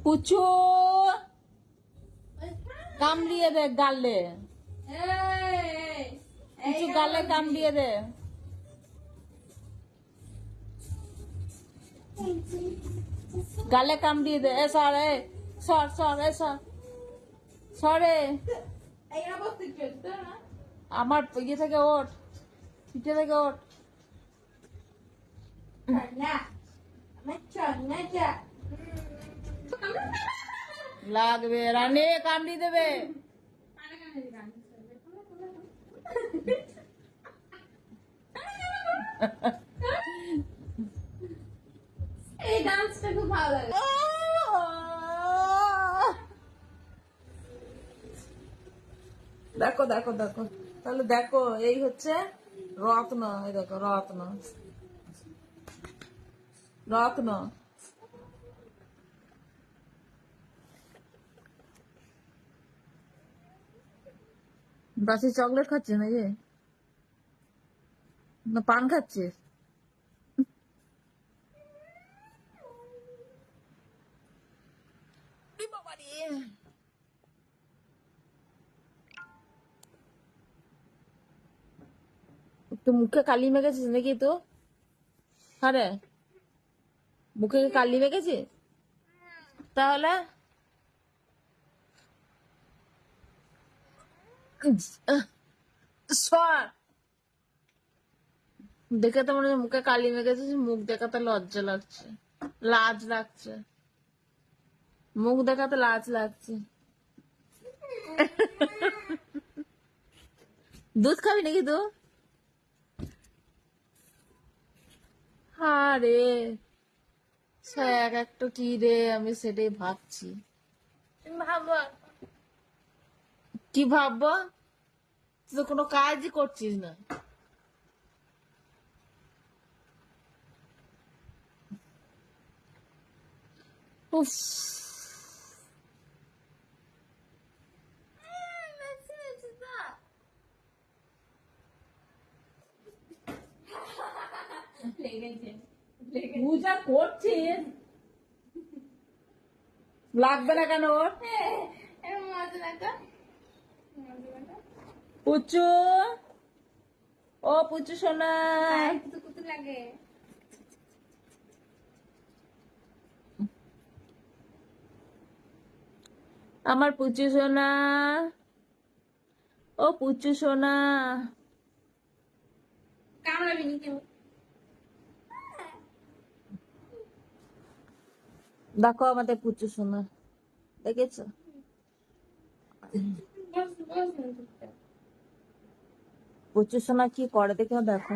পুচু কামড়িয়ে দে গালে, পুচু গালে কামড়িয়ে দে। গালে কামড়িয়ে দে। সরে সর সর সর সরে, আমার ইয়ে থেকে ওঠ, পিঠে থেকে ওঠ। লাগবে রানে, কামড়িয়ে দেবে। এই ডান্সটা খুব ভালো লাগে। দেখো দেখো দেখো, তাহলে দেখো এই হচ্ছে রত্ন। এই দেখো রত্ন, রত্ন। বাসি চকলেট খাচ্ছে না যে, না পান খাচ্ছিস? একটু মুখে কালি মেখেছিস নাকি তো? আরে মুখে কি কালি মেখেছিস? তাহলে সর, দেখে তো মনে হচ্ছে মুখে কালি মেখেছিস। মুখ দেখাতে লজ্জা লাগছে, লাজ লাগছে, মুখ দেখাতে লাজ লাগছে। দুধ খাবি নাকি তো? হ্যাঁ রে, এক একটা কি রে, আমি সেটাই ভাবছি। ভাবো কি ভাববো? তুই তো কোনো কাজই করছিস না। উফ, লেগেছে। পূজা করছিস, লাগবে না কেন ওর? মজা লাগা পুচু, ও পুচু সোনা, কুতু লাগে। আমার পুচু সোনা, ও পুচু সোনা। কামড়াবি নি কেউ। দেখো আমাদের পুচু সোনা, দেখেছো? পুচু সোনা কি করে দেখো, দেখো।